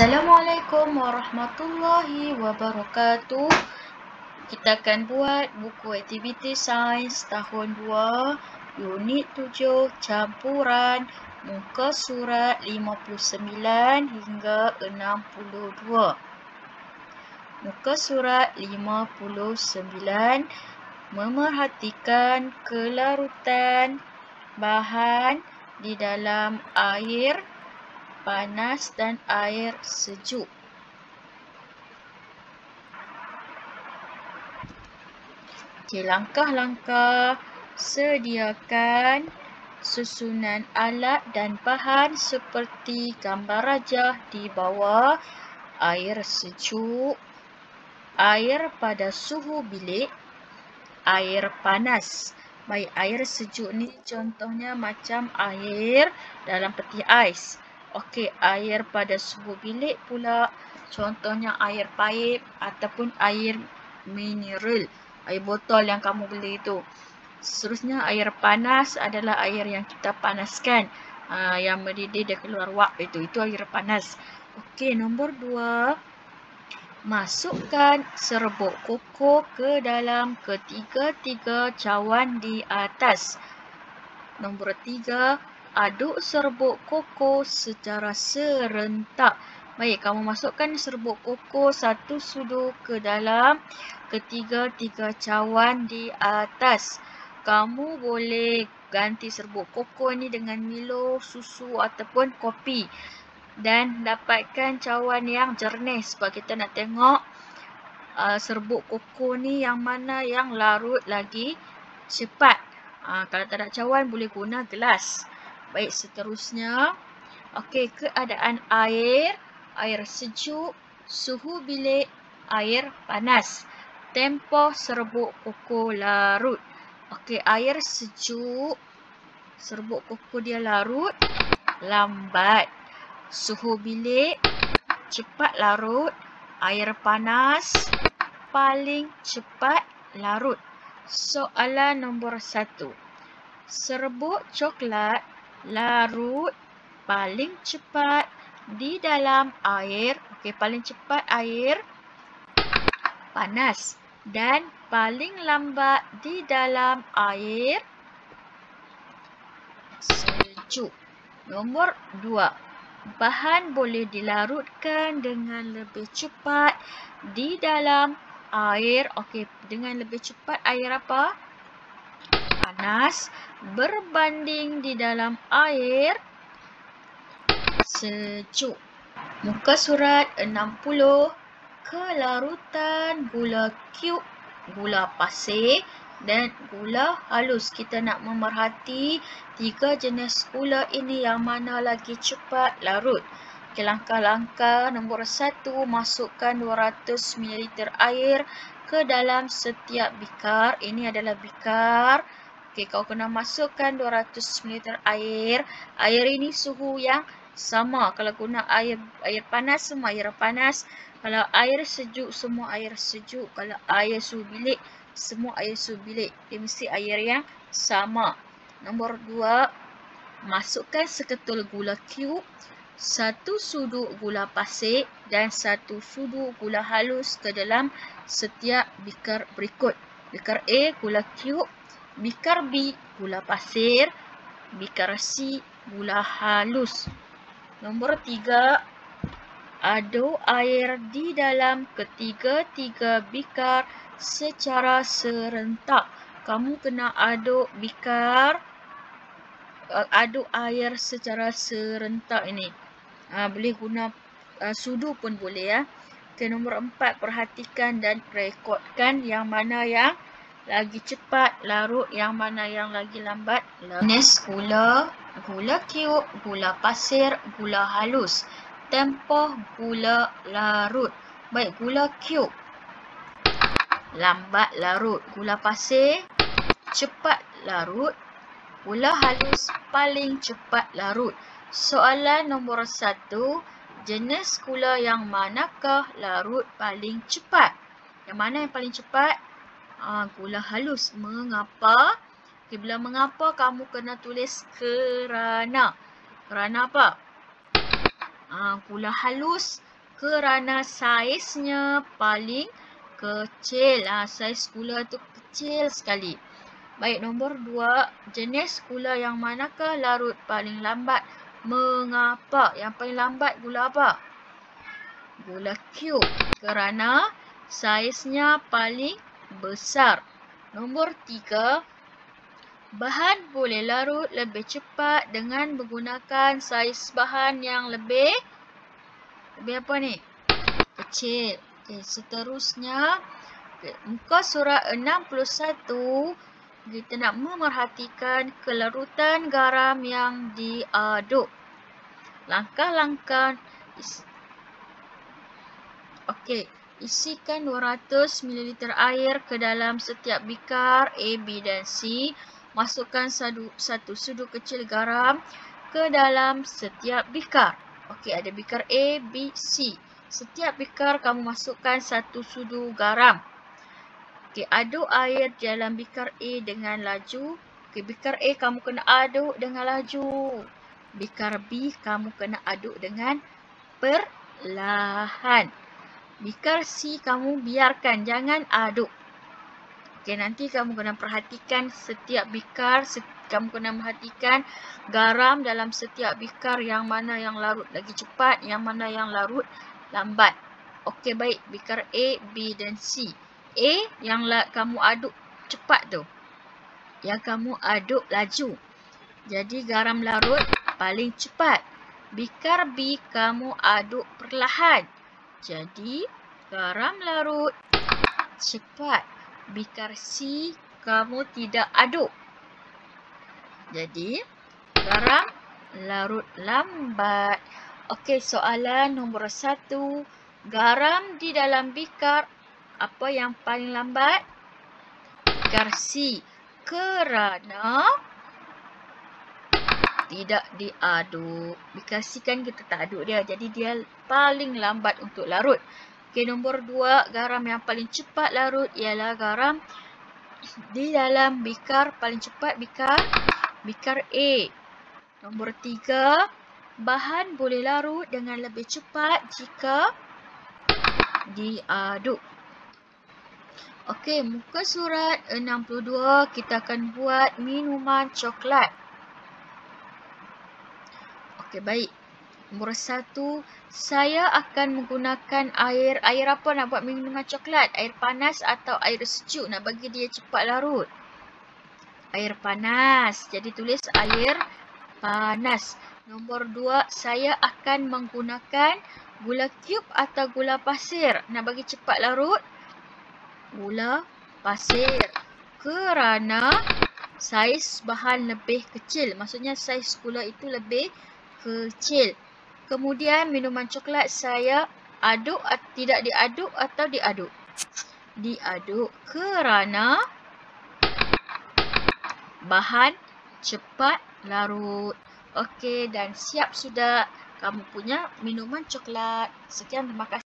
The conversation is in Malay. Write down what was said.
Assalamualaikum warahmatullahi wabarakatuh. Kita akan buat buku aktiviti sains tahun 2, unit 7, campuran, muka surat 59 hingga 62. Muka surat 59, memerhatikan kelarutan bahan di dalam air panas dan air sejuk. Okey, langkah-langkah: sediakan susunan alat dan bahan seperti gambar rajah di bawah. Air sejuk, air pada suhu bilik, air panas. Baik, air sejuk ni contohnya macam air dalam peti ais. Okey, air pada suhu bilik pula contohnya air paip ataupun air mineral, air botol yang kamu beli itu. Seterusnya air panas adalah air yang kita panaskan, yang mendidih dia keluar wap itu air panas. Okey, nombor 2, masukkan serbuk koko ke dalam ketiga-tiga cawan di atas. Nombor 3, aduk serbuk koko secara serentak. Baik, kamu masukkan serbuk koko satu sudu ke dalam ketiga-tiga cawan di atas. Kamu boleh ganti serbuk koko ni dengan Milo, susu ataupun kopi. Dan dapatkan cawan yang jernih sebab kita nak tengok serbuk koko ni yang mana yang larut lagi cepat. Kalau tak ada cawan boleh guna gelas. Baik, seterusnya. Okey, keadaan air, air sejuk, suhu bilik, air panas. Tempoh serbuk koko larut. Okey, air sejuk, serbuk koko dia larut lambat. Suhu bilik cepat larut. Air panas paling cepat larut. Soalan nombor 1. Serbuk coklat larut paling cepat di dalam air. Okey, paling cepat air panas dan paling lambat di dalam air sejuk. Nombor 2. Bahan boleh dilarutkan dengan lebih cepat di dalam air. Okey, dengan lebih cepat air apa? Panas berbanding di dalam air sejuk. Muka surat 60. Kelarutan gula cube, gula pasir dan gula halus. Kita nak memerhati 3 jenis gula ini yang mana lagi cepat larut. Okay, langkah-langkah nombor 1, masukkan 200 ml air ke dalam setiap bikar. Ini adalah bikar. Okey, kau kena masukkan 200 ml air. Air ini suhu yang sama. Kalau guna air panas, semua air panas. Kalau air sejuk, semua air sejuk. Kalau air suhu bilik, semua air suhu bilik. Dia mesti air yang sama. Nombor 2, masukkan seketul gula cube, 1 sudu gula pasir dan 1 sudu gula halus ke dalam setiap bikar berikut. Bikar A, gula cube. Bikar B, gula pasir. Bikar C, gula halus. Nombor 3, aduk air di dalam ketiga-tiga bikar secara serentak. Kamu kena aduk air secara serentak ini. Boleh guna sudu pun boleh ya. Okay, nombor 4, perhatikan dan rekodkan yang mana yang lagi cepat larut, yang mana yang lagi lambat larut. Jenis gula, gula cube, gula pasir, gula halus. Tempoh gula larut. Baik, gula cube lambat larut. Gula pasir cepat larut. Gula halus paling cepat larut. Soalan nombor 1. Jenis gula yang manakah larut paling cepat? Yang mana yang paling cepat? Gula halus. Mengapa? Okay, bila mengapa kamu kena tulis kerana. Kerana apa? Gula halus kerana saiznya paling kecil. Saiz gula tu kecil sekali. Baik, nombor 2. Jenis gula yang manakah larut paling lambat? Mengapa? Yang paling lambat gula apa? Gula cube. Kerana saiznya paling besar. Nombor 3. Bahan boleh larut lebih cepat dengan menggunakan saiz bahan yang lebih apa ni? Kecil. Okay, seterusnya, muka surat 61, kita nak memerhatikan kelarutan garam yang diaduk. Langkah-langkah. Okey, isikan 200 ml air ke dalam setiap bikar A, B dan C. Masukkan satu sudu kecil garam ke dalam setiap bikar. Okey, ada bikar A, B, C. Setiap bikar kamu masukkan satu sudu garam. Okey, aduk air dalam bikar A dengan laju. Okey, bikar A kamu kena aduk dengan laju. Bikar B kamu kena aduk dengan perlahan. Bikar C kamu biarkan, jangan aduk. Okey, nanti kamu kena perhatikan setiap bikar, kamu kena perhatikan garam dalam setiap bikar, yang mana yang larut lagi cepat, yang mana yang larut lambat. Okey, baik, bikar A, B dan C. A yang kamu aduk cepat tu, yang kamu aduk laju. Jadi garam larut paling cepat. Bikar B kamu aduk perlahan. Jadi garam larut cepat. Bikar C kamu tidak aduk. Jadi garam larut lambat. Okey, soalan nombor 1. Garam di dalam bikar apa yang paling lambat? Bikar C. Kerana tidak diaduk. Bikar C kan kita tak aduk dia, jadi dia paling lambat untuk larut. Okey, nombor 2. Garam yang paling cepat larut ialah garam di dalam bikar paling cepat bikar A. Nombor 3. Bahan boleh larut dengan lebih cepat jika diaduk. Okey, muka surat 62 kita akan buat minuman coklat. Okey, baik. Nombor 1, saya akan menggunakan air apa nak buat minuman coklat? Air panas atau air sejuk nak bagi dia cepat larut? Air panas. Jadi tulis air panas. Nombor 2, saya akan menggunakan gula cube atau gula pasir nak bagi cepat larut? Gula pasir. Kerana saiz bahan lebih kecil. Maksudnya saiz gula itu lebih kecil. Kemudian minuman coklat saya aduk, tidak diaduk atau diaduk? Diaduk kerana bahan cepat larut. Okey, dan siap sudah kamu punya minuman coklat. Sekian, terima kasih.